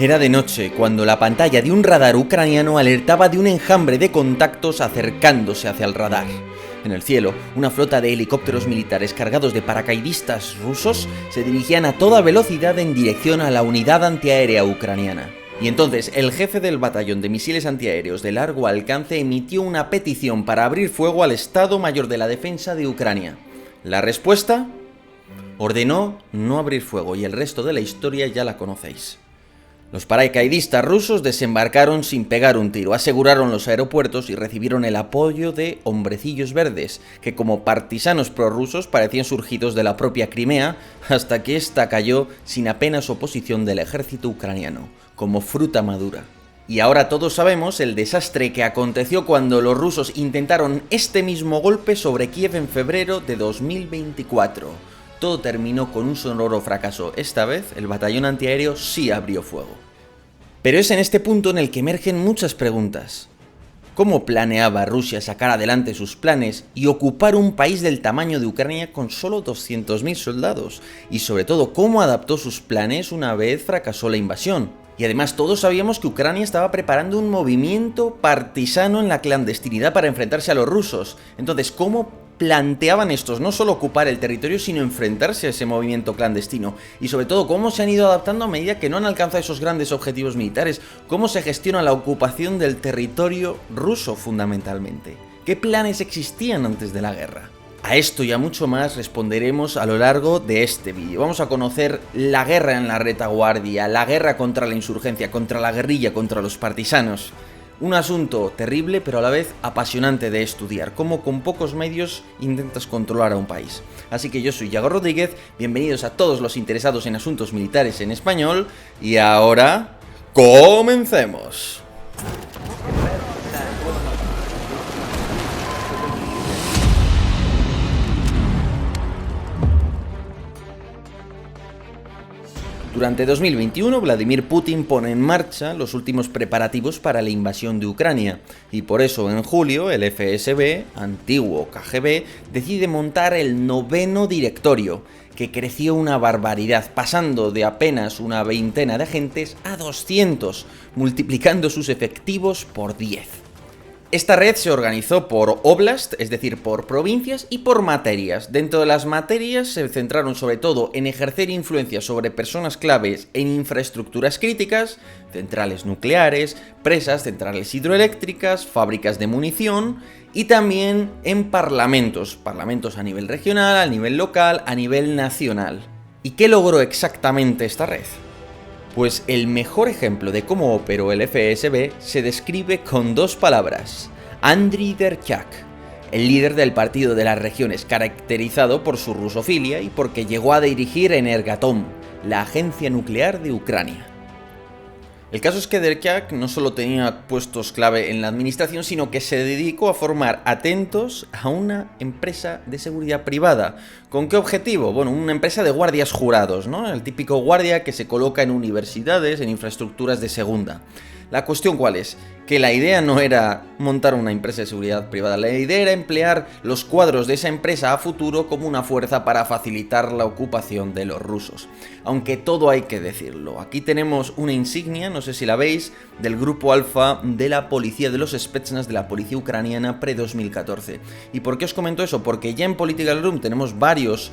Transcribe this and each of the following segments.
Era de noche cuando la pantalla de un radar ucraniano alertaba de un enjambre de contactos acercándose hacia el radar. En el cielo, una flota de helicópteros militares cargados de paracaidistas rusos se dirigían a toda velocidad en dirección a la unidad antiaérea ucraniana. Y entonces el jefe del batallón de misiles antiaéreos de largo alcance emitió una petición para abrir fuego al Estado Mayor de la Defensa de Ucrania. La respuesta: ordenó no abrir fuego, y el resto de la historia ya la conocéis. Los paracaidistas rusos desembarcaron sin pegar un tiro, aseguraron los aeropuertos y recibieron el apoyo de hombrecillos verdes, que como partisanos prorrusos parecían surgidos de la propia Crimea, hasta que ésta cayó sin apenas oposición del ejército ucraniano, como fruta madura. Y ahora todos sabemos el desastre que aconteció cuando los rusos intentaron este mismo golpe sobre Kiev en febrero de 2024. Todo terminó con un sonoro fracaso. Esta vez, el batallón antiaéreo sí abrió fuego. Pero es en este punto en el que emergen muchas preguntas. ¿Cómo planeaba Rusia sacar adelante sus planes y ocupar un país del tamaño de Ucrania con solo 200.000 soldados? Y sobre todo, ¿cómo adaptó sus planes una vez fracasó la invasión? Y además todos sabíamos que Ucrania estaba preparando un movimiento partisano en la clandestinidad para enfrentarse a los rusos. Entonces, ¿cómo planteaban estos no solo ocupar el territorio, sino enfrentarse a ese movimiento clandestino? Y sobre todo, ¿cómo se han ido adaptando a medida que no han alcanzado esos grandes objetivos militares? ¿Cómo se gestiona la ocupación del territorio ruso fundamentalmente? ¿Qué planes existían antes de la guerra? A esto y a mucho más responderemos a lo largo de este vídeo. Vamos a conocer la guerra en la retaguardia, la guerra contra la insurgencia, contra la guerrilla, contra los partisanos. Un asunto terrible, pero a la vez apasionante de estudiar, cómo con pocos medios intentas controlar a un país. Así que yo soy Yago Rodríguez, bienvenidos a todos los interesados en asuntos militares en español, y ahora ¡comencemos! Durante 2021, Vladimir Putin pone en marcha los últimos preparativos para la invasión de Ucrania, y por eso en julio el FSB, antiguo KGB, decide montar el noveno directorio, que creció una barbaridad, pasando de apenas una veintena de agentes a 200, multiplicando sus efectivos por 10. Esta red se organizó por oblast, es decir, por provincias, y por materias. Dentro de las materias se centraron sobre todo en ejercer influencia sobre personas claves en infraestructuras críticas, centrales nucleares, presas, centrales hidroeléctricas, fábricas de munición, y también en parlamentos a nivel regional, a nivel local, a nivel nacional. ¿Y qué logró exactamente esta red? Pues el mejor ejemplo de cómo operó el FSB se describe con dos palabras: Andriy Derchak, el líder del Partido de las Regiones, caracterizado por su rusofilia y porque llegó a dirigir Energatom, la agencia nuclear de Ucrania. El caso es que Derchak no solo tenía puestos clave en la administración, sino que se dedicó a formar atentos a una empresa de seguridad privada. ¿Con qué objetivo? Bueno, una empresa de guardias jurados, ¿no? El típico guardia que se coloca en universidades, en infraestructuras de segunda. ¿La cuestión cuál es? Que la idea no era montar una empresa de seguridad privada, la idea era emplear los cuadros de esa empresa a futuro como una fuerza para facilitar la ocupación de los rusos. Aunque todo hay que decirlo, aquí tenemos una insignia, no sé si la veis, del grupo alfa de la policía, de los Spetsnaz, de la policía ucraniana pre-2014. ¿Y por qué os comento eso? Porque ya en Political Room tenemos varios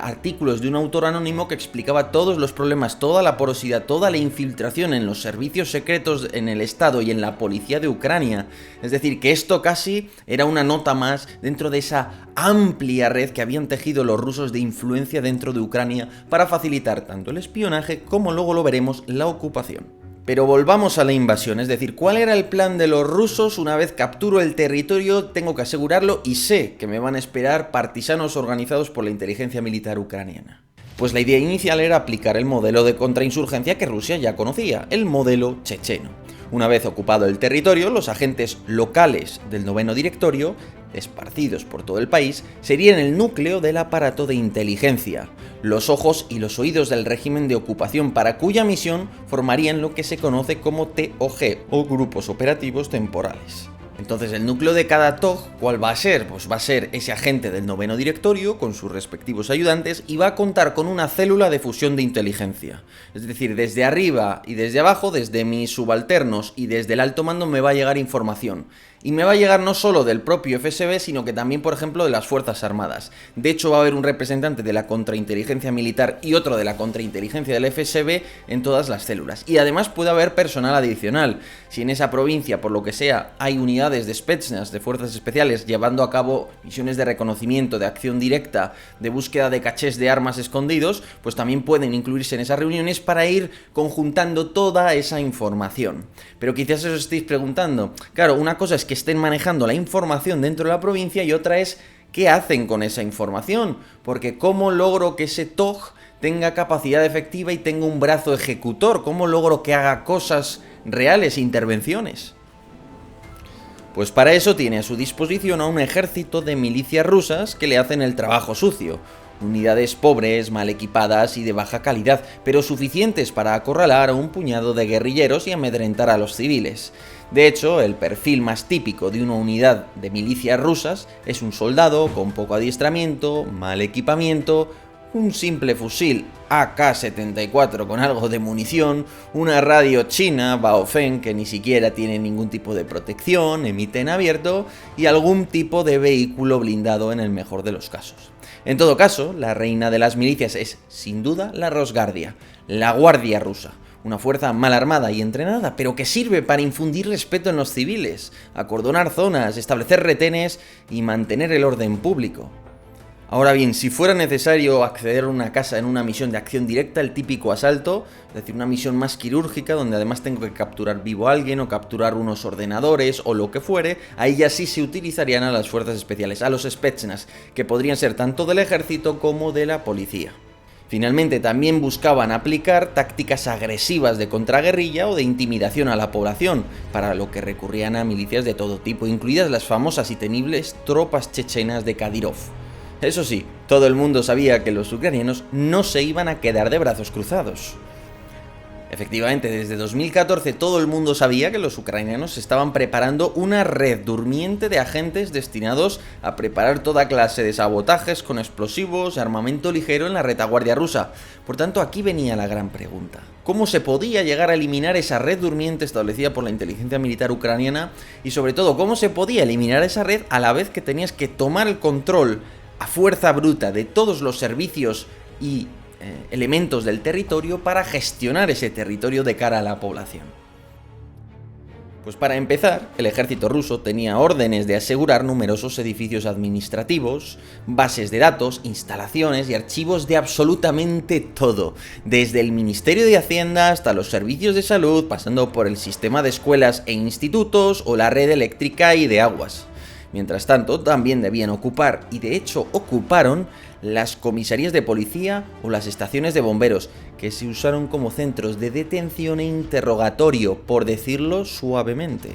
artículos de un autor anónimo que explicaba todos los problemas, toda la porosidad, toda la infiltración en los servicios secretos en el Estado y en la policía de Ucrania. Es decir, que esto casi era una nota más dentro de esa amplia red que habían tejido los rusos de influencia dentro de Ucrania para facilitar tanto el espionaje como, luego lo veremos, la ocupación. Pero volvamos a la invasión, es decir, ¿cuál era el plan de los rusos? Una vez capturo el territorio, tengo que asegurarlo y sé que me van a esperar partisanos organizados por la inteligencia militar ucraniana. Pues la idea inicial era aplicar el modelo de contrainsurgencia que Rusia ya conocía, el modelo checheno. Una vez ocupado el territorio, los agentes locales del noveno directorio, esparcidos por todo el país, serían el núcleo del aparato de inteligencia, los ojos y los oídos del régimen de ocupación, para cuya misión formarían lo que se conoce como TOG, o grupos operativos temporales. Entonces, el núcleo de cada TOG, ¿cuál va a ser? Pues va a ser ese agente del noveno directorio con sus respectivos ayudantes y va a contar con una célula de fusión de inteligencia. Es decir, desde arriba y desde abajo, desde mis subalternos y desde el alto mando me va a llegar información. Y me va a llegar no solo del propio FSB, sino que también, por ejemplo, de las Fuerzas Armadas. De hecho, va a haber un representante de la contrainteligencia militar y otro de la contrainteligencia del FSB en todas las células. Y además puede haber personal adicional. Si en esa provincia, por lo que sea, hay unidades de Spetsnaz, de fuerzas especiales, llevando a cabo misiones de reconocimiento, de acción directa, de búsqueda de cachés de armas escondidos, pues también pueden incluirse en esas reuniones para ir conjuntando toda esa información. Pero quizás os estéis preguntando, claro, una cosa es que estén manejando la información dentro de la provincia y otra es qué hacen con esa información, porque ¿cómo logro que ese TOG tenga capacidad efectiva y tenga un brazo ejecutor? ¿Cómo logro que haga cosas reales, intervenciones? Pues para eso tiene a su disposición a un ejército de milicias rusas que le hacen el trabajo sucio. Unidades pobres, mal equipadas y de baja calidad, pero suficientes para acorralar a un puñado de guerrilleros y amedrentar a los civiles. De hecho, el perfil más típico de una unidad de milicias rusas es un soldado con poco adiestramiento, mal equipamiento, un simple fusil AK-74 con algo de munición, una radio china Baofeng que ni siquiera tiene ningún tipo de protección, emite en abierto y algún tipo de vehículo blindado en el mejor de los casos. En todo caso, la reina de las milicias es, sin duda, la Rosguardia, la Guardia Rusa. Una fuerza mal armada y entrenada, pero que sirve para infundir respeto en los civiles, acordonar zonas, establecer retenes y mantener el orden público. Ahora bien, si fuera necesario acceder a una casa en una misión de acción directa, el típico asalto, es decir, una misión más quirúrgica donde además tengo que capturar vivo a alguien o capturar unos ordenadores o lo que fuere, ahí ya sí se utilizarían a las fuerzas especiales, a los Spetsnaz, que podrían ser tanto del ejército como de la policía. Finalmente, también buscaban aplicar tácticas agresivas de contraguerrilla o de intimidación a la población, para lo que recurrían a milicias de todo tipo, incluidas las famosas y temibles tropas chechenas de Kadyrov. Eso sí, todo el mundo sabía que los ucranianos no se iban a quedar de brazos cruzados. Efectivamente, desde 2014 todo el mundo sabía que los ucranianos estaban preparando una red durmiente de agentes destinados a preparar toda clase de sabotajes con explosivos y armamento ligero en la retaguardia rusa. Por tanto, aquí venía la gran pregunta. ¿Cómo se podía llegar a eliminar esa red durmiente establecida por la inteligencia militar ucraniana? Y sobre todo, ¿cómo se podía eliminar esa red a la vez que tenías que tomar el control a fuerza bruta de todos los servicios y elementos del territorio para gestionar ese territorio de cara a la población? Pues para empezar, el ejército ruso tenía órdenes de asegurar numerosos edificios administrativos, bases de datos, instalaciones y archivos de absolutamente todo, desde el Ministerio de Hacienda hasta los servicios de salud, pasando por el sistema de escuelas e institutos o la red eléctrica y de aguas. Mientras tanto, también debían ocupar, y de hecho ocuparon, las comisarías de policía o las estaciones de bomberos, que se usaron como centros de detención e interrogatorio, por decirlo suavemente.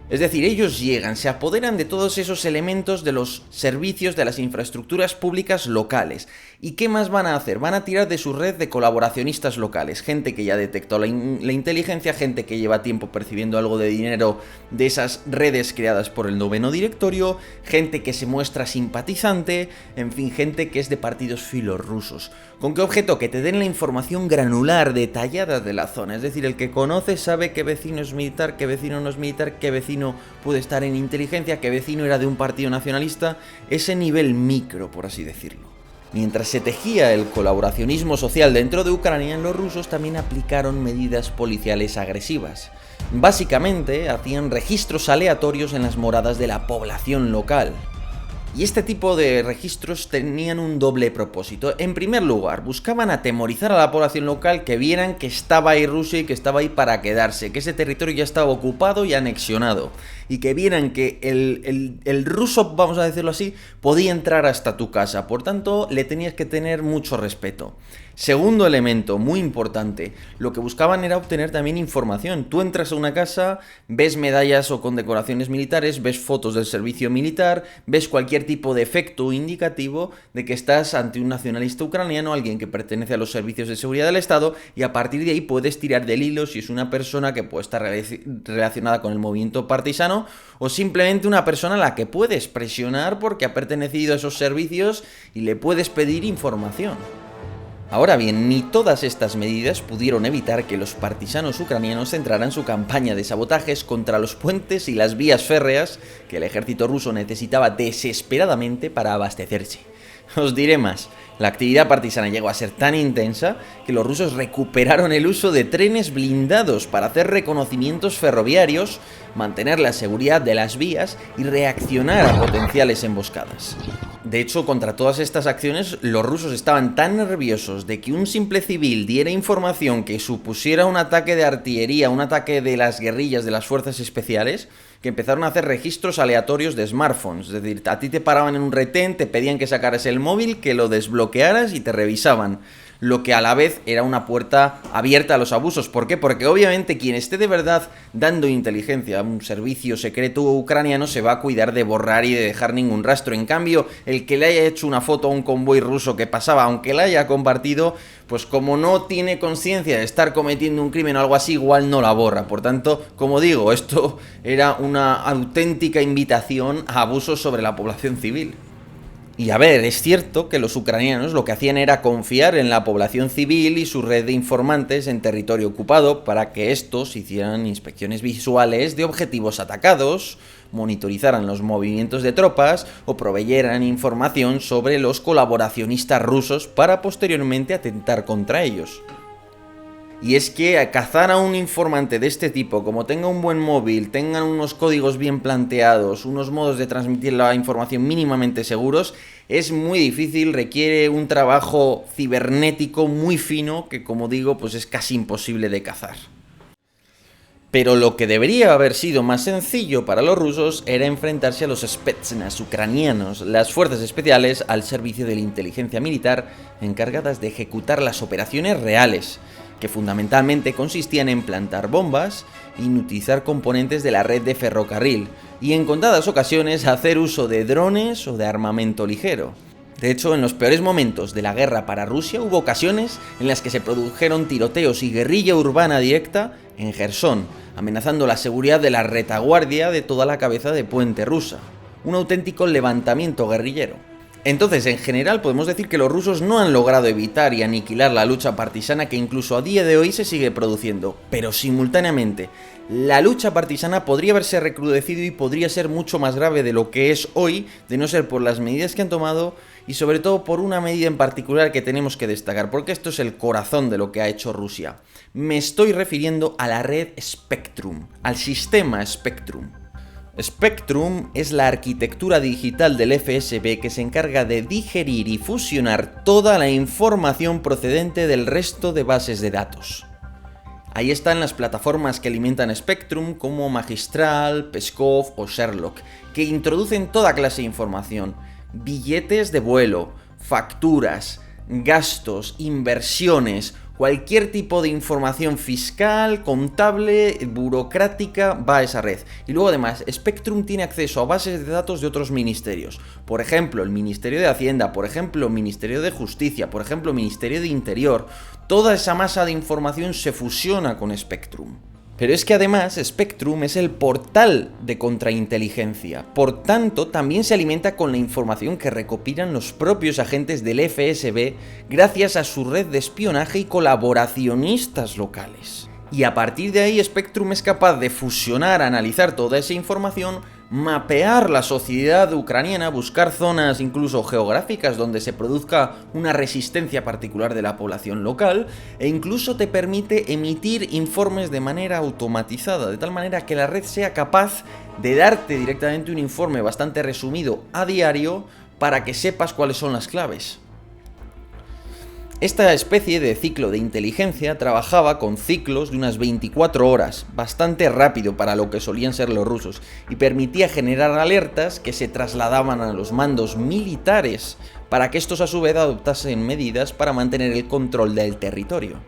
Es decir, ellos llegan, se apoderan de todos esos elementos de los servicios de las infraestructuras públicas locales. ¿Y qué más van a hacer? Van a tirar de su red de colaboracionistas locales, gente que ya detectó la inteligencia, gente que lleva tiempo percibiendo algo de dinero de esas redes creadas por el noveno directorio, gente que se muestra simpatizante, en fin, gente que es de partidos filorrusos. ¿Con qué objeto? Que te den la información granular, detallada de la zona. Es decir, el que conoce sabe qué vecino es militar, qué vecino no es militar, qué vecino puede estar en inteligencia, qué vecino era de un partido nacionalista. Ese nivel micro, por así decirlo. Mientras se tejía el colaboracionismo social dentro de Ucrania, los rusos también aplicaron medidas policiales agresivas. Básicamente, hacían registros aleatorios en las moradas de la población local. Y este tipo de registros tenían un doble propósito. En primer lugar, buscaban atemorizar a la población local, que vieran que estaba ahí Rusia y que estaba ahí para quedarse, que ese territorio ya estaba ocupado y anexionado, y que vieran que el ruso, vamos a decirlo así, podía entrar hasta tu casa. Por tanto, le tenías que tener mucho respeto. Segundo elemento, muy importante, lo que buscaban era obtener también información. Tú entras a una casa, ves medallas o condecoraciones militares, ves fotos del servicio militar, ves cualquier tipo de efecto indicativo de que estás ante un nacionalista ucraniano, alguien que pertenece a los servicios de seguridad del Estado, y a partir de ahí puedes tirar del hilo si es una persona que puede estar relacionada con el movimiento partisano ucraniano o simplemente una persona a la que puedes presionar porque ha pertenecido a esos servicios y le puedes pedir información. Ahora bien, ni todas estas medidas pudieron evitar que los partisanos ucranianos centraran su campaña de sabotajes contra los puentes y las vías férreas que el ejército ruso necesitaba desesperadamente para abastecerse. Os diré más, la actividad partisana llegó a ser tan intensa que los rusos recuperaron el uso de trenes blindados para hacer reconocimientos ferroviarios, mantener la seguridad de las vías y reaccionar a potenciales emboscadas. De hecho, contra todas estas acciones, los rusos estaban tan nerviosos de que un simple civil diera información que supusiera un ataque de artillería, un ataque de las guerrillas de las fuerzas especiales, que empezaron a hacer registros aleatorios de smartphones. Es decir, a ti te paraban en un retén, te pedían que sacaras el móvil, que lo desbloquearas y te revisaban. Lo que a la vez era una puerta abierta a los abusos. ¿Por qué? Porque obviamente quien esté de verdad dando inteligencia a un servicio secreto ucraniano se va a cuidar de borrar y de dejar ningún rastro. En cambio, el que le haya hecho una foto a un convoy ruso que pasaba, aunque la haya compartido, pues como no tiene conciencia de estar cometiendo un crimen o algo así, igual no la borra. Por tanto, como digo, esto era una auténtica invitación a abusos sobre la población civil. Y a ver, es cierto que los ucranianos lo que hacían era confiar en la población civil y su red de informantes en territorio ocupado para que estos hicieran inspecciones visuales de objetivos atacados, monitorizaran los movimientos de tropas o proveyeran información sobre los colaboracionistas rusos para posteriormente atentar contra ellos. Y es que cazar a un informante de este tipo, como tenga un buen móvil, tengan unos códigos bien planteados, unos modos de transmitir la información mínimamente seguros, es muy difícil, requiere un trabajo cibernético muy fino que, como digo, pues es casi imposible de cazar. Pero lo que debería haber sido más sencillo para los rusos era enfrentarse a los Spetsnaz ucranianos, las fuerzas especiales al servicio de la inteligencia militar encargadas de ejecutar las operaciones reales, que fundamentalmente consistían en plantar bombas, inutilizar componentes de la red de ferrocarril y en contadas ocasiones hacer uso de drones o de armamento ligero. De hecho, en los peores momentos de la guerra para Rusia hubo ocasiones en las que se produjeron tiroteos y guerrilla urbana directa en Jersón, amenazando la seguridad de la retaguardia de toda la cabeza de puente rusa. Un auténtico levantamiento guerrillero. Entonces, en general, podemos decir que los rusos no han logrado evitar y aniquilar la lucha partisana que incluso a día de hoy se sigue produciendo, pero simultáneamente, la lucha partisana podría haberse recrudecido y podría ser mucho más grave de lo que es hoy, de no ser por las medidas que han tomado y sobre todo por una medida en particular que tenemos que destacar, porque esto es el corazón de lo que ha hecho Rusia. Me estoy refiriendo a la red Spectrum, al sistema Spectrum. Spectrum es la arquitectura digital del FSB que se encarga de digerir y fusionar toda la información procedente del resto de bases de datos. Ahí están las plataformas que alimentan Spectrum como Magistral, Peskov o Sherlock, que introducen toda clase de información, billetes de vuelo, facturas, gastos, inversiones, cualquier tipo de información fiscal, contable, burocrática va a esa red. Y luego además, Spectrum tiene acceso a bases de datos de otros ministerios. Por ejemplo, el Ministerio de Hacienda, por ejemplo, el Ministerio de Justicia, por ejemplo, el Ministerio de Interior. Toda esa masa de información se fusiona con Spectrum. Pero es que además Spectrum es el portal de contrainteligencia, por tanto también se alimenta con la información que recopilan los propios agentes del FSB gracias a su red de espionaje y colaboracionistas locales. Y a partir de ahí Spectrum es capaz de fusionar, analizar toda esa información, mapear la sociedad ucraniana, buscar zonas incluso geográficas donde se produzca una resistencia particular de la población local e incluso te permite emitir informes de manera automatizada, de tal manera que la red sea capaz de darte directamente un informe bastante resumido a diario para que sepas cuáles son las claves. Esta especie de ciclo de inteligencia trabajaba con ciclos de unas 24 horas, bastante rápido para lo que solían ser los rusos, y permitía generar alertas que se trasladaban a los mandos militares para que estos a su vez adoptasen medidas para mantener el control del territorio.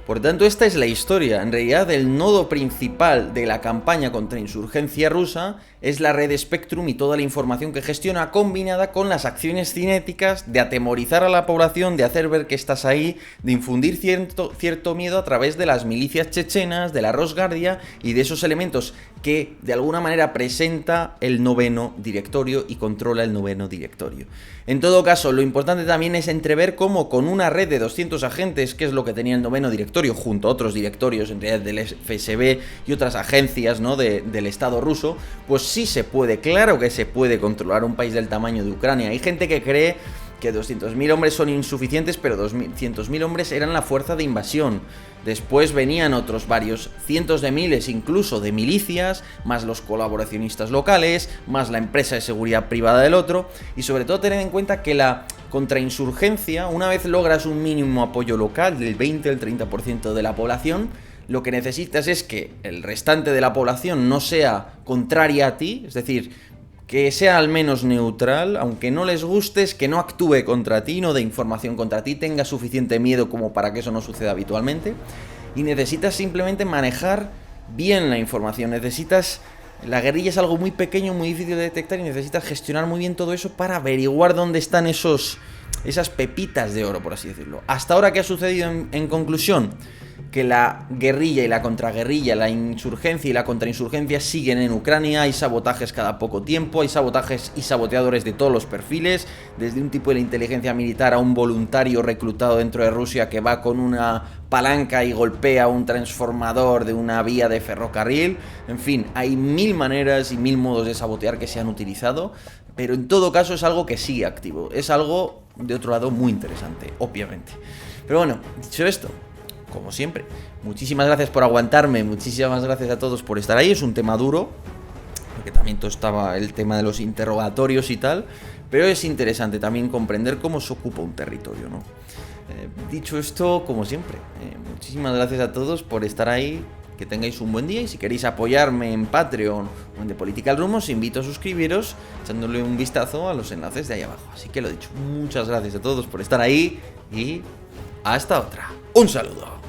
Por tanto, esta es la historia. En realidad, el nodo principal de la campaña contra insurgencia rusa es la red Spectrum y toda la información que gestiona, combinada con las acciones cinéticas de atemorizar a la población, de hacer ver que estás ahí, de infundir cierto miedo a través de las milicias chechenas, de la Rosguardia y de esos elementos que de alguna manera presenta el noveno directorio y controla el noveno directorio. En todo caso, lo importante también es entrever cómo con una red de 200 agentes, que es lo que tenía el noveno directorio, junto a otros directorios, en realidad del FSB y otras agencias, ¿no?, del Estado ruso, pues sí se puede, claro que se puede controlar un país del tamaño de Ucrania. Hay gente que cree que 200.000 hombres son insuficientes, pero 200.000 hombres eran la fuerza de invasión. Después venían otros varios cientos de miles, incluso de milicias, más los colaboracionistas locales, más la empresa de seguridad privada del otro, y sobre todo tener en cuenta que la contrainsurgencia, una vez logras un mínimo apoyo local del 20 al 30% de la población, lo que necesitas es que el restante de la población no sea contraria a ti, es decir, que sea al menos neutral, aunque no les gustes, que no actúe contra ti, no dé información contra ti, tenga suficiente miedo como para que eso no suceda habitualmente, y necesitas simplemente manejar bien la información, la guerrilla es algo muy pequeño, muy difícil de detectar, y necesitas gestionar muy bien todo eso para averiguar dónde están esas pepitas de oro, por así decirlo. Hasta ahora, ¿qué ha sucedido en conclusión? Que la guerrilla y la contraguerrilla, la insurgencia y la contrainsurgencia siguen en Ucrania, hay sabotajes cada poco tiempo, hay sabotajes y saboteadores de todos los perfiles, desde un tipo de la inteligencia militar a un voluntario reclutado dentro de Rusia que va con una palanca y golpea un transformador de una vía de ferrocarril. En fin, hay mil maneras y mil modos de sabotear que se han utilizado, pero en todo caso es algo que sigue activo, es algo de otro lado muy interesante, obviamente. Pero bueno, dicho esto, como siempre, muchísimas gracias por aguantarme, muchísimas gracias a todos por estar ahí. Es un tema duro, porque también estaba el tema de los interrogatorios y tal, pero es interesante también comprender cómo se ocupa un territorio, ¿no? Dicho esto, como siempre, muchísimas gracias a todos por estar ahí, que tengáis un buen día, y si queréis apoyarme en Patreon o en The Political Room, os invito a suscribiros echándole un vistazo a los enlaces de ahí abajo. Así que lo dicho, muchas gracias a todos por estar ahí y hasta otra. Un saludo.